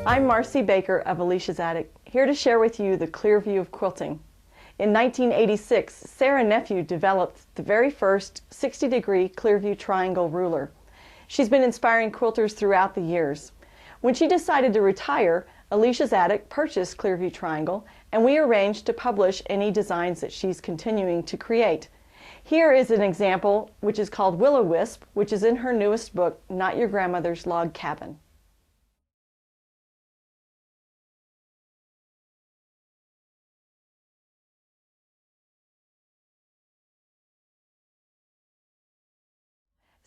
I'm Marci Baker of Alicia's Attic, here to share with you the clear view of quilting. In 1986, Sara Nephew developed the very first 60-degree clear view triangle ruler. She's been inspiring quilters throughout the years. When she decided to retire, Alicia's Attic purchased Clearview Triangle, and we arranged to publish any designs that she's continuing to create. Here is an example which is called Willow Wisp, which is in her newest book, Not Your Grandmother's Log Cabin.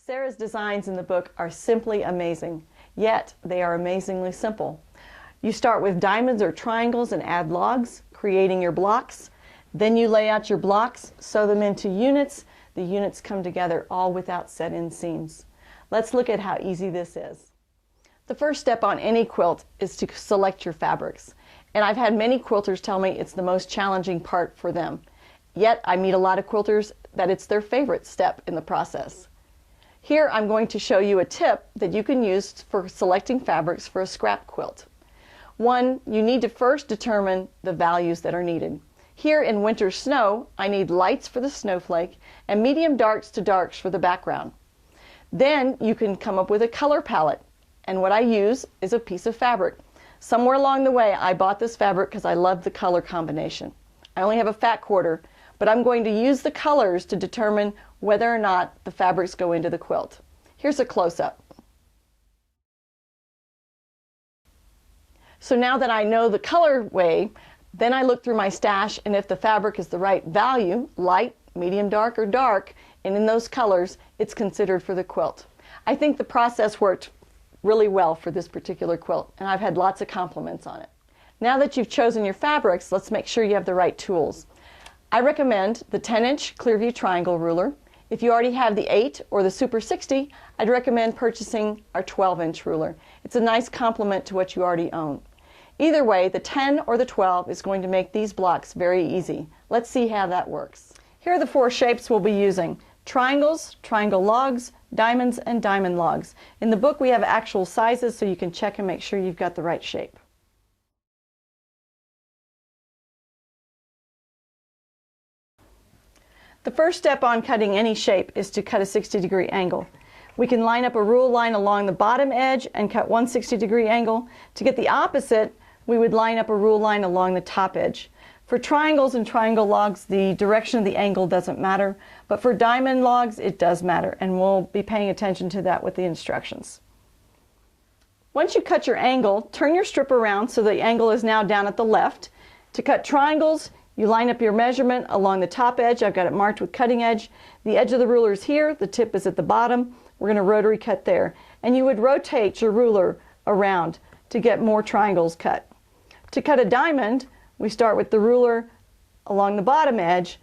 Sara's designs in the book are simply amazing, yet they are amazingly simple. You start with diamonds or triangles and add logs, creating your blocks. Then you lay out your blocks, sew them into units. The units come together all without set-in seams. Let's look at how easy this is. The first step on any quilt is to select your fabrics. And I've had many quilters tell me it's the most challenging part for them. Yet I meet a lot of quilters that it's their favorite step in the process. Here I'm going to show you a tip that you can use for selecting fabrics for a scrap quilt. One, you need to first determine the values that are needed. Here in winter snow, I need lights for the snowflake and medium darks to darks for the background. Then you can come up with a color palette, and what I use is a piece of fabric. Somewhere along the way I bought this fabric because I love the color combination. I only have a fat quarter, but I'm going to use the colors to determine whether or not the fabrics go into the quilt. Here's a close-up. So now that I know the colorway, then I look through my stash, and if the fabric is the right value, light, medium dark, or dark, and in those colors, it's considered for the quilt. I think the process worked really well for this particular quilt, and I've had lots of compliments on it. Now that you've chosen your fabrics, let's make sure you have the right tools. I recommend the 10-inch Clearview Triangle ruler. If you already have the 8 or the Super 60, I'd recommend purchasing our 12-inch ruler. It's a nice complement to what you already own. Either way, the 10 or the 12 is going to make these blocks very easy. Let's see how that works. Here are the 4 shapes we'll be using: triangles, triangle logs, diamonds, and diamond logs. In the book we have actual sizes so you can check and make sure you've got the right shape. The first step on cutting any shape is to cut a 60-degree angle. We can line up a rule line along the bottom edge and cut one 60-degree angle. To get the opposite, we would line up a rule line along the top edge. For triangles and triangle logs, the direction of the angle doesn't matter, but for diamond logs, it does matter, and we'll be paying attention to that with the instructions. Once you cut your angle, turn your strip around so the angle is now down at the left. To cut triangles, you line up your measurement along the top edge. I've got it marked with cutting edge. The edge of the ruler is here, the tip is at the bottom. We're going to rotary cut there. And you would rotate your ruler around to get more triangles cut. To cut a diamond, we start with the ruler along the bottom edge,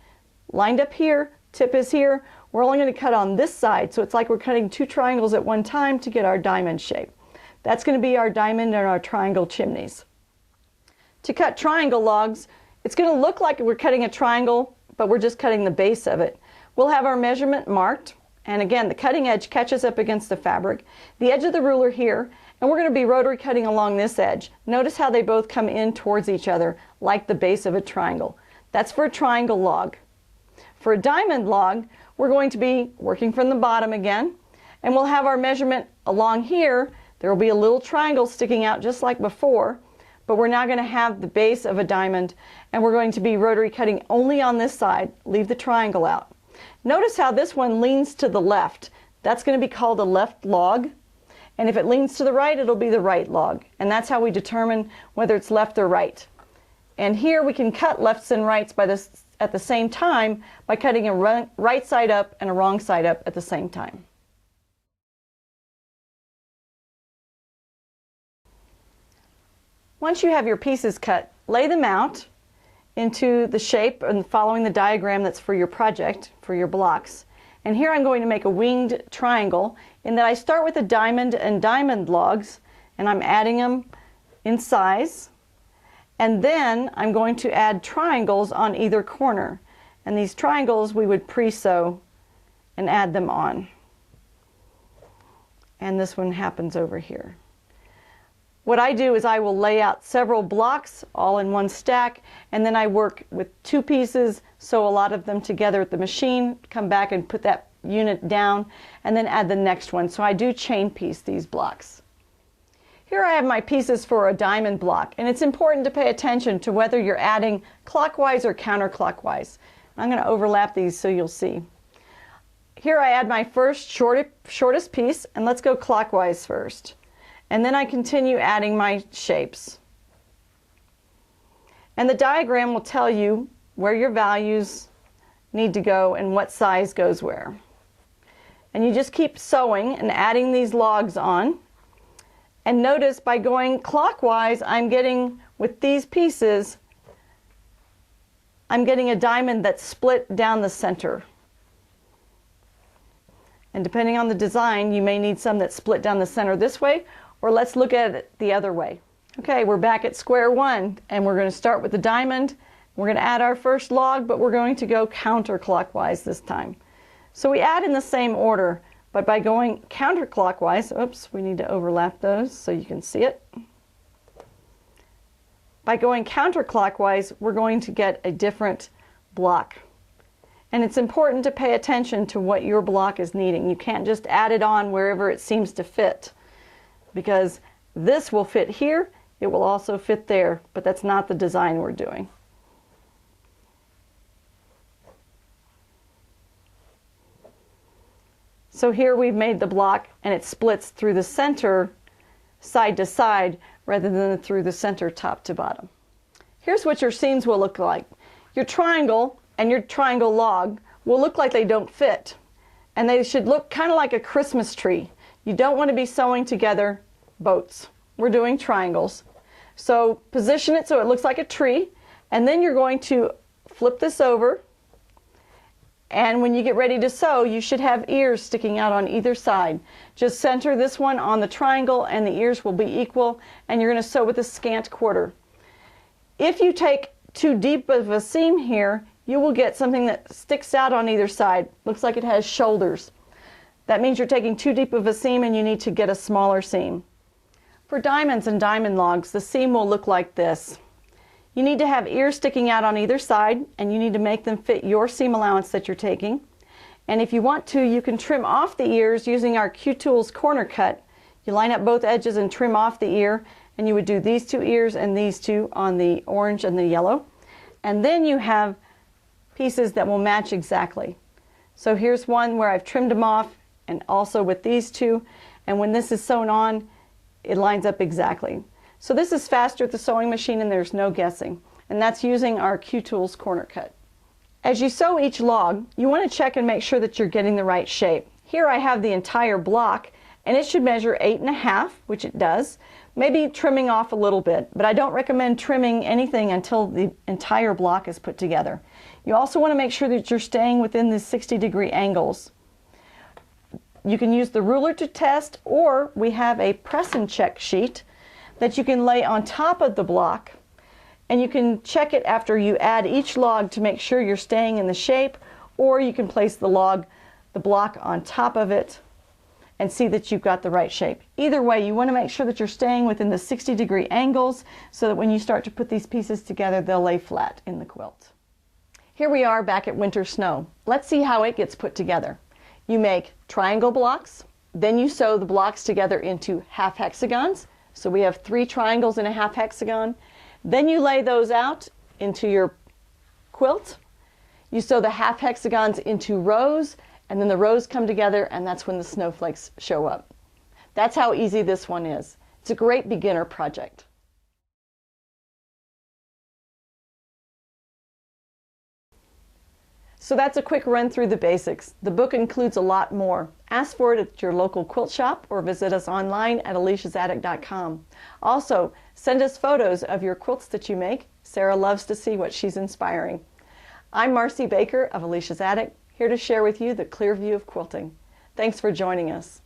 lined up here, tip is here. We're only going to cut on this side, so it's like we're cutting 2 triangles at one time to get our diamond shape. That's going to be our diamond and our triangle chimneys. To cut triangle logs, it's going to look like we're cutting a triangle, but we're just cutting the base of it. We'll have our measurement marked, and again, the cutting edge catches up against the fabric, the edge of the ruler here, and we're going to be rotary cutting along this edge. Notice how they both come in towards each other, like the base of a triangle. That's for a triangle log. For a diamond log, we're going to be working from the bottom again, and we'll have our measurement along here. There will be a little triangle sticking out just like before, but we're now going to have the base of a diamond, and we're going to be rotary cutting only on this side, leave the triangle out. Notice how this one leans to the left. That's going to be called a left log, and if it leans to the right, it'll be the right log, and that's how we determine whether it's left or right. And here we can cut lefts and rights at the same time by cutting a right side up and a wrong side up at the same time. Once you have your pieces cut, lay them out into the shape and following the diagram that's for your project, for your blocks. And here I'm going to make a winged triangle in that I start with a diamond and diamond logs, and I'm adding them in size. And then I'm going to add triangles on either corner. And these triangles we would pre-sew and add them on. And this one happens over here. What I do is I will lay out several blocks all in one stack, and then I work with 2 pieces, sew a lot of them together at the machine, come back and put that unit down, and then add the next one. So I do chain piece these blocks. Here I have my pieces for a diamond block, and it's important to pay attention to whether you're adding clockwise or counterclockwise. I'm going to overlap these so you'll see. Here I add my first shortest piece, and let's go clockwise first. And then I continue adding my shapes. And the diagram will tell you where your values need to go and what size goes where. And you just keep sewing and adding these logs on. And notice by going clockwise, I'm getting, with these pieces, I'm getting a diamond that's split down the center. And depending on the design, you may need some that's split down the center this way, or let's look at it the other way. Okay, we're back at square one, and we're going to start with the diamond. We're going to add our first log, but we're going to go counterclockwise this time. So we add in the same order, but by going counterclockwise, oops, we need to overlap those so you can see it. By going counterclockwise, we're going to get a different block. And it's important to pay attention to what your block is needing. You can't just add it on wherever it seems to fit, because this will fit here, it will also fit there, but that's not the design we're doing. So here we've made the block, and it splits through the center side to side rather than through the center top to bottom. Here's what your seams will look like. Your triangle and your triangle log will look like they don't fit, and they should look kind of like a Christmas tree. You don't want to be sewing together boats. We're doing triangles. So position it so it looks like a tree, and then you're going to flip this over, and when you get ready to sew, you should have ears sticking out on either side. Just center this one on the triangle and the ears will be equal, and you're going to sew with a scant quarter. If you take too deep of a seam here, you will get something that sticks out on either side. Looks like it has shoulders. That means you're taking too deep of a seam and you need to get a smaller seam. For diamonds and diamond logs, the seam will look like this. You need to have ears sticking out on either side, and you need to make them fit your seam allowance that you're taking. And if you want to, you can trim off the ears using our Q-Tools corner cut. You line up both edges and trim off the ear, and you would do these 2 ears and these 2 on the orange and the yellow. And then you have pieces that will match exactly. So here's one where I've trimmed them off, and also with these 2, and when this is sewn on, it lines up exactly. So this is faster at the sewing machine, and there's no guessing, and that's using our Q-Tools corner cut. As you sew each log, you want to check and make sure that you're getting the right shape. Here I have the entire block, and it should measure 8.5, which it does, maybe trimming off a little bit, but I don't recommend trimming anything until the entire block is put together. You also want to make sure that you're staying within the 60-degree angles. You can use the ruler to test, or we have a press and check sheet that you can lay on top of the block, and you can check it after you add each log to make sure you're staying in the shape, or you can place the block on top of it and see that you've got the right shape. Either way, you want to make sure that you're staying within the 60-degree angles so that when you start to put these pieces together, they'll lay flat in the quilt. Here we are back at winter snow. Let's see how it gets put together. You make triangle blocks, then you sew the blocks together into half hexagons. So we have 3 triangles in a half hexagon. Then you lay those out into your quilt. You sew the half hexagons into rows, and then the rows come together, and that's when the snowflakes show up. That's how easy this one is. It's a great beginner project. So that's a quick run through the basics. The book includes a lot more. Ask for it at your local quilt shop or visit us online at aliciasattic.com. Also, send us photos of your quilts that you make. Sarah loves to see what she's inspiring. I'm Marci Baker of Alicia's Attic, here to share with you the clear view of quilting. Thanks for joining us.